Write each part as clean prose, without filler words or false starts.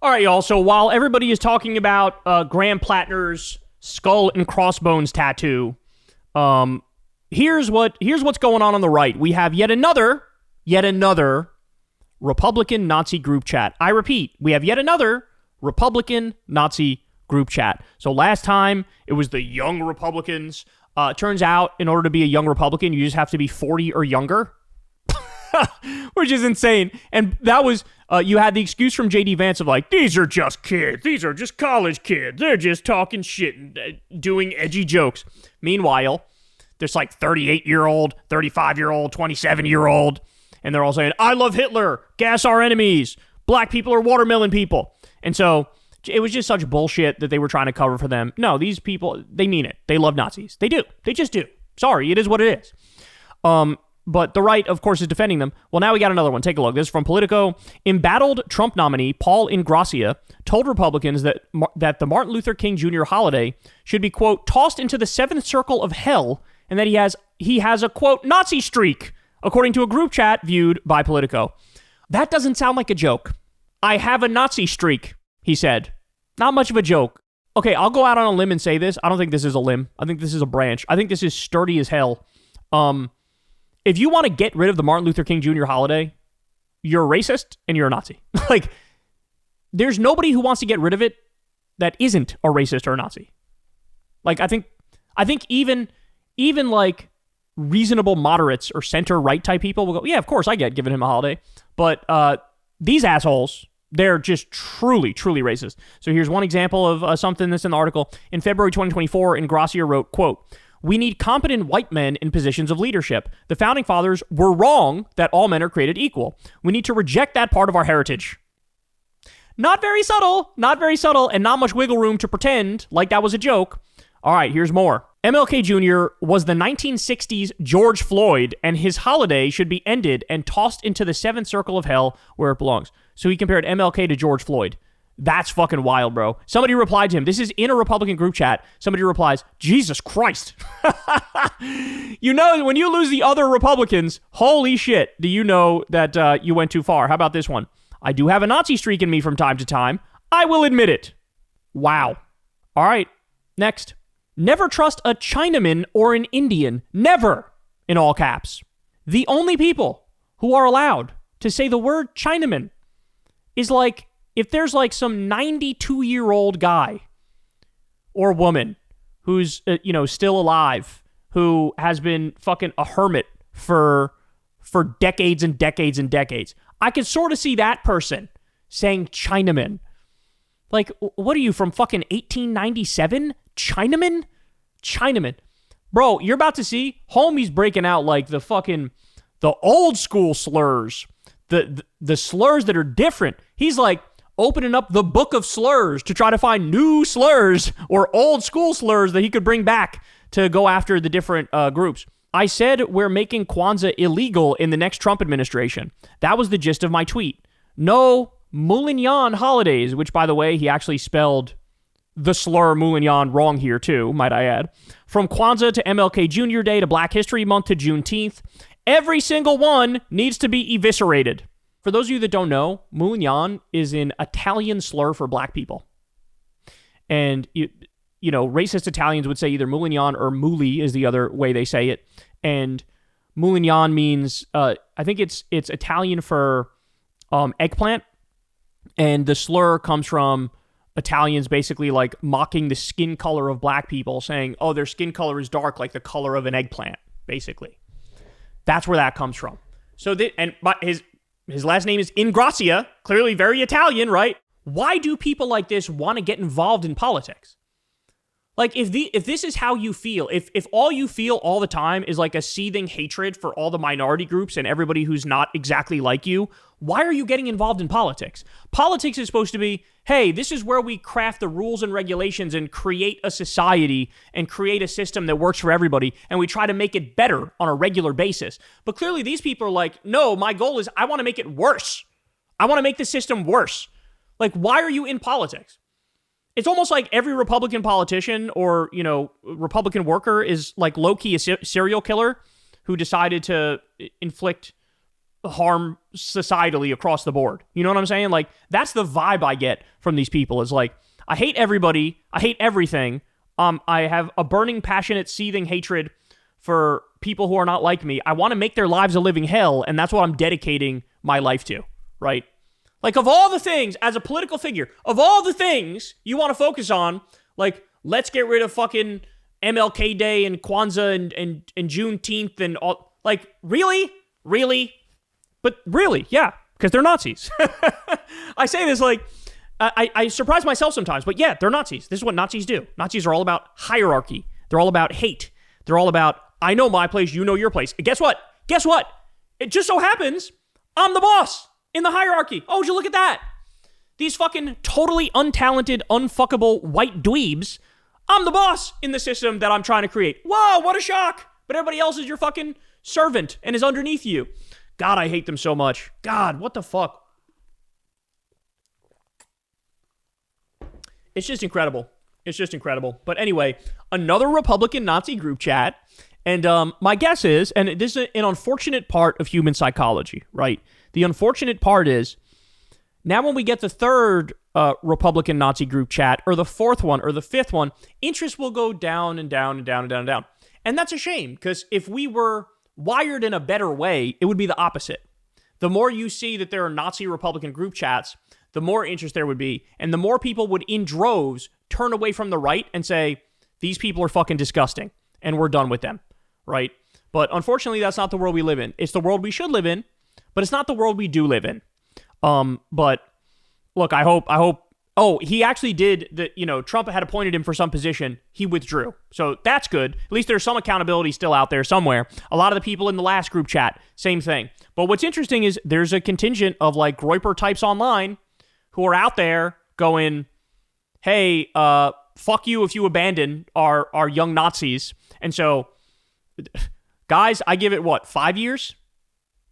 All right, y'all. So while everybody is talking about Graham Plattner's skull and crossbones tattoo, here's what's going on the right. We have yet another Republican Nazi group chat. I repeat, we have yet another Republican Nazi group chat. So last time it was the young Republicans. Turns out, in order to be a young Republican, you just have to be 40 or younger. Which is insane. And that was, you had the excuse from J.D. Vance of like, these are just kids. These are just college kids. They're just talking shit and doing edgy jokes. Meanwhile, there's like 38-year-old, 35-year-old, 27-year-old, and they're all saying, I love Hitler, gas our enemies, black people are watermelon people. And so it was just such bullshit that they were trying to cover for them. No, these people, they mean it. They love Nazis. They do. They just do. Sorry, it is what it is. But the right, of course, is defending them. Well, now we got another one. Take a look. This is from Politico. Embattled Trump nominee Paul Ingrassia told Republicans that the Martin Luther King Jr. holiday should be, quote, tossed into the seventh circle of hell, and that he has a, quote, Nazi streak, according to a group chat viewed by Politico. That doesn't sound like a joke. I have a Nazi streak, he said. Not much of a joke. Okay, I'll go out on a limb and say this. I don't think this is a limb. I think this is a branch. I think this is sturdy as hell. If you want to get rid of the Martin Luther King Jr. holiday, you're a racist and you're a Nazi. Like, there's nobody who wants to get rid of it that isn't a racist or a Nazi. Like, I think even like reasonable moderates or center-right type people will go, yeah, of course, I get giving him a holiday. But these assholes, they're just truly, truly racist. So here's one example of something that's in the article. In February 2024, Ingrassia wrote, quote, we need competent white men in positions of leadership. The founding fathers were wrong that all men are created equal. We need to reject that part of our heritage. Not very subtle, and not much wiggle room to pretend like that was a joke. All right, here's more. MLK Jr. was the 1960s George Floyd, and his holiday should be ended and tossed into the seventh circle of hell where it belongs. So he compared MLK to George Floyd. That's fucking wild, bro. Somebody replied to him. This is in a Republican group chat. Somebody replies, Jesus Christ. You know, when you lose the other Republicans, holy shit, do you know that you went too far? How about this one? I do have a Nazi streak in me from time to time. I will admit it. Wow. All right, next. Never trust a Chinaman or an Indian. Never, in all caps. The only people who are allowed to say the word Chinaman is like, if there's like some 92-year-old guy or woman who's, still alive, who has been fucking a hermit for decades and decades and decades, I could sort of see that person saying Chinaman. Like, what are you, from fucking 1897? Chinaman? Chinaman. Bro, you're about to see homies breaking out like the old school slurs, the slurs that are different. He's like, opening up the book of slurs to try to find new slurs or old school slurs that he could bring back to go after the different groups. I said we're making Kwanzaa illegal in the next Trump administration. That was the gist of my tweet. No Moulignan holidays, which, by the way, he actually spelled the slur Moulignan wrong here too, might I add. From Kwanzaa to MLK Jr. Day to Black History Month to Juneteenth, every single one needs to be eviscerated. For those of you that don't know, Moulignan is an Italian slur for black people. And, racist Italians would say either Moulignan or Mouli is the other way they say it. And Moulignan means, I think it's Italian for eggplant. And the slur comes from Italians basically like mocking the skin color of black people, saying, oh, their skin color is dark like the color of an eggplant, basically. That's where that comes from. So, his last name is Ingrassia, clearly very Italian, right? Why do people like this want to get involved in politics? Like, if this is how you feel, if all you feel all the time is like a seething hatred for all the minority groups and everybody who's not exactly like you, why are you getting involved in politics? Politics is supposed to be, hey, this is where we craft the rules and regulations and create a society and create a system that works for everybody, and we try to make it better on a regular basis. But clearly these people are like, no, my goal is I want to make it worse. I want to make the system worse. Like, why are you in politics? It's almost like every Republican politician or, Republican worker is like low-key a serial killer who decided to inflict harm societally across the board. You know what I'm saying? Like, that's the vibe I get from these people is like, I hate everybody. I hate everything. I have a burning, passionate, seething hatred for people who are not like me. I want to make their lives a living hell, and that's what I'm dedicating my life to, right? Like, of all the things, as a political figure, of all the things you want to focus on, like, let's get rid of fucking MLK Day and Kwanzaa and Juneteenth and all. Like, really? Really? But really, yeah, because they're Nazis. I say this like, I surprise myself sometimes, but yeah, they're Nazis. This is what Nazis do. Nazis are all about hierarchy. They're all about hate. They're all about, I know my place, you know your place. And guess what? Guess what? It just so happens I'm the boss in the hierarchy. Oh, would you look at that? These fucking totally untalented, unfuckable white dweebs, I'm the boss in the system that I'm trying to create. Whoa, what a shock. But everybody else is your fucking servant and is underneath you. God, I hate them so much. God, what the fuck? It's just incredible. It's just incredible. But anyway, another Republican Nazi group chat. And my guess is, and this is an unfortunate part of human psychology, right? The unfortunate part is, now when we get the third Republican Nazi group chat, or the fourth one, or the fifth one, interest will go down and down and down and down and down. And that's a shame, because if we were wired in a better way, it would be the opposite. The more you see that there are Nazi Republican group chats, the more interest there would be, and the more people would, in droves, turn away from the right and say, these people are fucking disgusting, and we're done with them, right? But unfortunately, that's not the world we live in. It's the world we should live in, but it's not the world we do live in. But look, I hope, oh, he actually did, Trump had appointed him for some position. He withdrew. So that's good. At least there's some accountability still out there somewhere. A lot of the people in the last group chat, same thing. But what's interesting is there's a contingent of like Groyper types online who are out there going, hey, fuck you if you abandon our young Nazis. And so, guys, I give it, 5 years?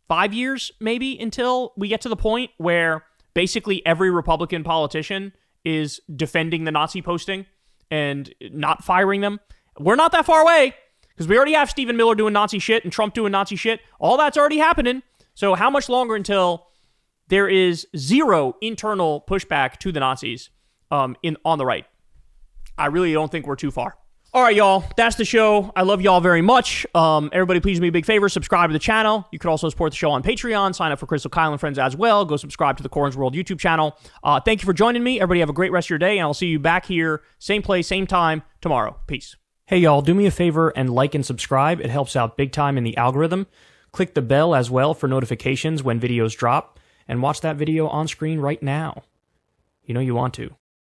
5 years, maybe, until we get to the point where basically every Republican politician is defending the Nazi posting and not firing them. We're not that far away, because we already have Stephen Miller doing Nazi shit and Trump doing Nazi shit. All that's already happening. So how much longer until there is zero internal pushback to the Nazis on the right? I really don't think we're too far. All right, y'all, that's the show. I love y'all very much. Everybody, please do me a big favor. Subscribe to the channel. You could also support the show on Patreon. Sign up for Crystal, Kyle, and Friends as well. Go subscribe to the Corns World YouTube channel. Thank you for joining me. Everybody have a great rest of your day, and I'll see you back here, same place, same time, tomorrow. Peace. Hey, y'all, do me a favor and like and subscribe. It helps out big time in the algorithm. Click the bell as well for notifications when videos drop, and watch that video on screen right now. You know you want to.